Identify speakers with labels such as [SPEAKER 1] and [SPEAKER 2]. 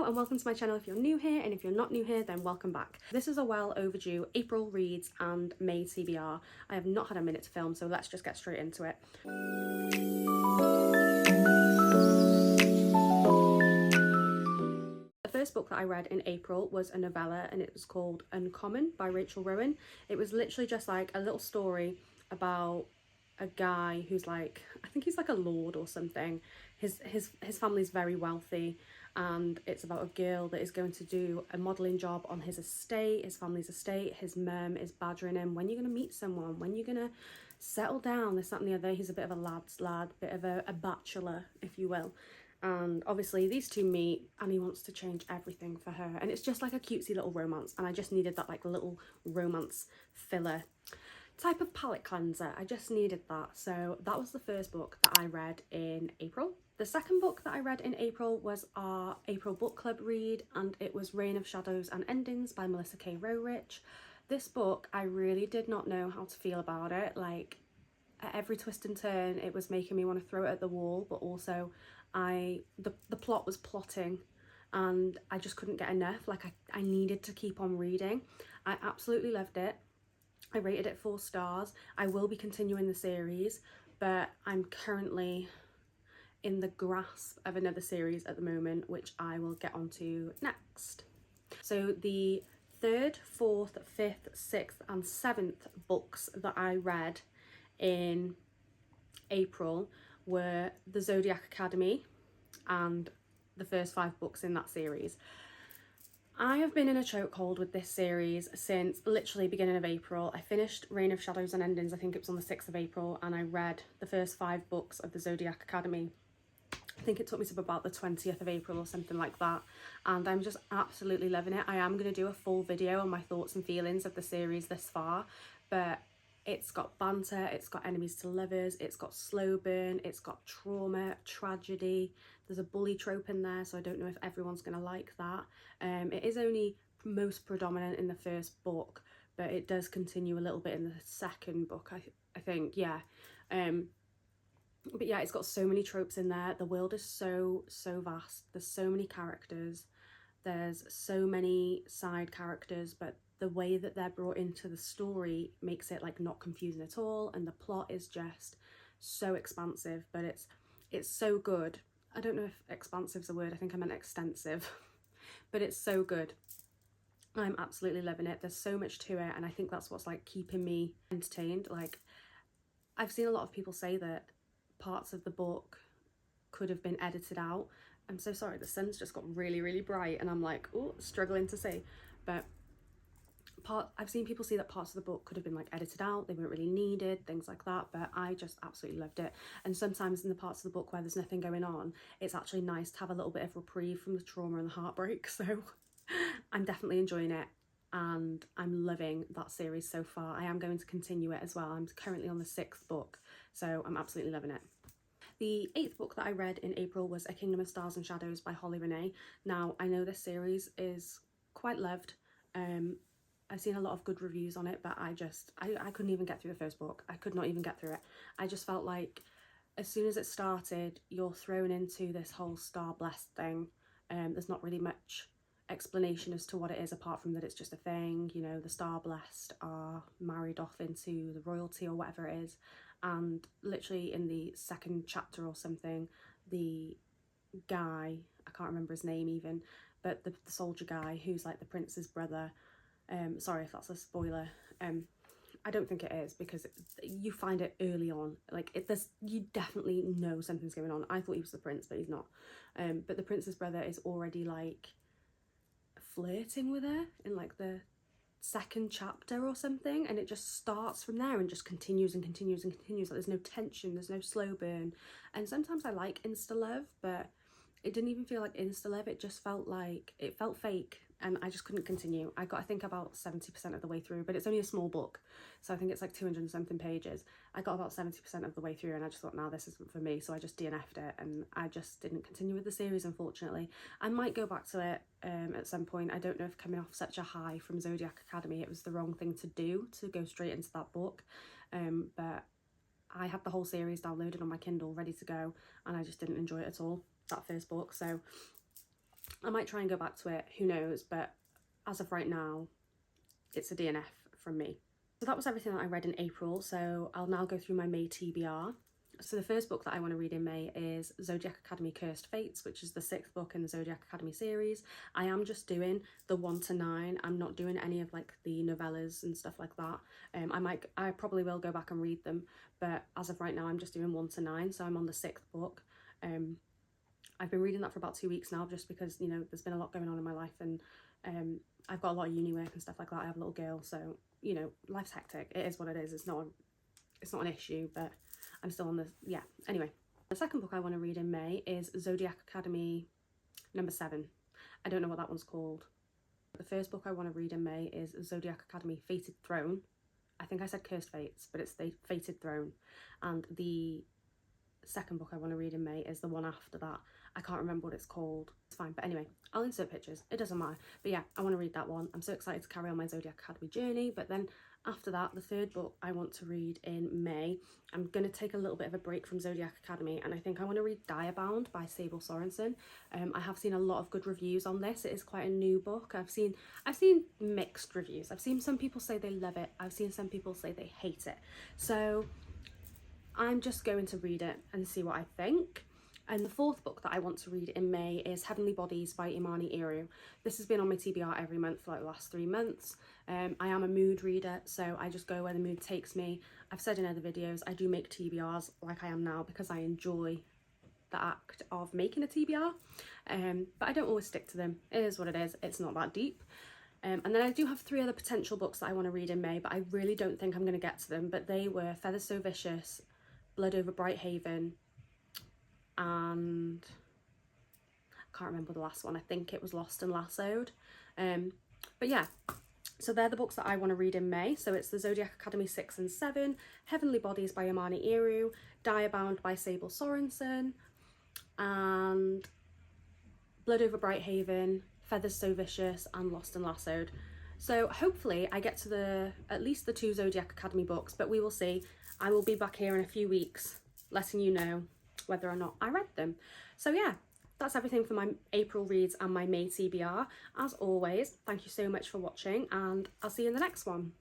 [SPEAKER 1] Hello and welcome to my channel if you're new here, and if you're not new here then welcome back. This is a well overdue April reads and May TBR. I have not had a minute to film, so let's just get straight into it. The first book that I read in April was a novella and it was called Uncommon by Rachel Rowan. It was literally just like a little story about a guy who's like, I think he's like a lord or something. His family's very wealthy, and it's about a girl that is going to do a modelling job on his estate, his family's estate. His mum is badgering him, when you're going to meet someone, when you're going to settle down, this, that and the other. He's a bit of a lad's lad, bit of a bachelor, if you will. And obviously these two meet and he wants to change everything for her, and it's just like a cutesy little romance, and I just needed that like little romance filler type of palette cleanser. I just needed that. So that was the first book that I read in April. The second book that I read in April was our April book club read, and it was Reign of Shadows and Endings by Melissa K. Rowrich. This book, I really did not know how to feel about it. Like, at every twist and turn it was making me want to throw it at the wall, but also the plot was plotting and I just couldn't get enough. Like I needed to keep on reading. I absolutely loved it. I rated it 4 stars. I will be continuing the series, but I'm currently in the grasp of another series at the moment, which I will get onto next. So the 3rd, 4th, 5th, 6th and 7th books that I read in April were The Zodiac Academy and the first 5 books in that series. I have been in a chokehold with this series since literally beginning of April. I finished Reign of Shadows and Endings, I think it was on the 6th of April, and I read the first 5 books of the Zodiac Academy. I think it took me to about the 20th of April or something like that, and I'm just absolutely loving it. I am going to do a full video on my thoughts and feelings of the series this far, but it's got banter, it's got enemies to lovers, it's got slow burn, it's got trauma, tragedy. There's a bully trope in there, so I don't know if everyone's going to like that. It is only most predominant in the first book, but it does continue a little bit in the second book, I think, yeah. But yeah, it's got so many tropes in there. The world is so vast. There's so many characters. There's so many side characters, but the way that they're brought into the story makes it like not confusing at all, and the plot is just so expansive, but it's so good. I don't know if expansive's a word, I think I meant extensive. But it's so good. I'm absolutely loving it. There's so much to it, and I think that's what's like keeping me entertained. Like, I've seen a lot of people say that parts of the book could have been edited out. I'm so sorry, the sun's just got really bright and I'm like, oh, struggling to see. But I've seen people say that parts of the book could have been like edited out, they weren't really needed, things like that, but I just absolutely loved it. And sometimes in the parts of the book where there's nothing going on, it's actually nice to have a little bit of reprieve from the trauma and the heartbreak. So I'm definitely enjoying it, and I'm loving that series so far. I am going to continue it as well. I'm currently on the 6th book, so I'm absolutely loving it. The 8th book that I read in April was A Kingdom of Stars and Shadows by Holly Renee. Now, I know this series is quite loved. I've seen a lot of good reviews on it, but I couldn't even get through the first book. I could not even get through it. I just felt like as soon as it started, you're thrown into this whole star-blessed thing. There's not really much explanation as to what it is, apart from that it's just a thing. You know, the star-blessed are married off into the royalty or whatever it is. And literally in the 2nd chapter or something, the guy, I can't remember his name even, but the soldier guy who's like the prince's brother, sorry if that's a spoiler, I don't think it is, because you find it early on, like you definitely know something's going on. I thought he was the prince, but he's not. But the prince's brother is already like flirting with her in like the 2nd chapter or something, and it just starts from there and just continues and continues and continues. Like, there's no tension, there's no slow burn. And sometimes I like insta love, but it didn't even feel like insta love. It just felt like it felt fake, and I just couldn't continue. I got, I think, about 70% of the way through, but it's only a small book, so I think it's like 200 and something pages. I got about 70% of the way through, and I just thought, nah, this isn't for me, so I just DNF'd it, and I just didn't continue with the series, unfortunately. I might go back to it at some point. I don't know if coming off such a high from Zodiac Academy, it was the wrong thing to do, to go straight into that book, but I had the whole series downloaded on my Kindle ready to go, and I just didn't enjoy it at all, that first book. So I might try and go back to it, who knows, but as of right now, it's a DNF from me. So that was everything that I read in April, so I'll now go through my May TBR. So the first book that I want to read in May is Zodiac Academy Cursed Fates, which is the 6th book in the Zodiac Academy series. I am just doing the 1 to 9. I'm not doing any of like the novellas and stuff like that. I probably will go back and read them, but as of right now I'm just doing 1 to 9, so I'm on the 6th book. I've been reading that for about 2 weeks now, just because, you know, there's been a lot going on in my life, and I've got a lot of uni work and stuff like that. I have a little girl, so, you know, life's hectic. It is what it is. It's not an issue, but I'm still on the, yeah. Anyway, the second book I want to read in May is Zodiac Academy number 7. I don't know what that one's called. The first book I want to read in May is Zodiac Academy Fated Throne. I think I said Cursed Fates, but it's the Fated Throne. And the second book I want to read in May is the one after that. I can't remember what it's called. It's fine, but anyway, I'll insert pictures. It doesn't matter. But yeah, I want to read that one. I'm so excited to carry on my Zodiac Academy journey. But then after that, the third book I want to read in May, I'm going to take a little bit of a break from Zodiac Academy, and I think I want to read Diabound by Sable Sorensen. I have seen a lot of good reviews on this. It is quite a new book. I've seen mixed reviews. I've seen some people say they love it. I've seen some people say they hate it. So I'm just going to read it and see what I think. And the fourth book that I want to read in May is Heavenly Bodies by Imani Iru. This has been on my TBR every month for like the last 3 months. I am a mood reader, so I just go where the mood takes me. I've said in other videos, I do make TBRs like I am now because I enjoy the act of making a TBR, but I don't always stick to them. It is what it is. It's not that deep. And then I do have 3 other potential books that I want to read in May, but I really don't think I'm going to get to them. But they were Feathers So Vicious, Blood Over Bright Haven, and I can't remember the last one. I think it was Lost and Lassoed. But yeah, so they're the books that I want to read in May. So it's the Zodiac Academy 6 and 7, Heavenly Bodies by Imani Iru, Diabound by Sable Sorensen, and Blood Over Bright Haven, Feathers So Vicious, and Lost and Lassoed. So hopefully I get to at least the 2 Zodiac Academy books, but we will see. I will be back here in a few weeks letting you know whether or not I read them. So yeah, that's everything for my April reads and my May TBR. As always, thank you so much for watching, and I'll see you in the next one.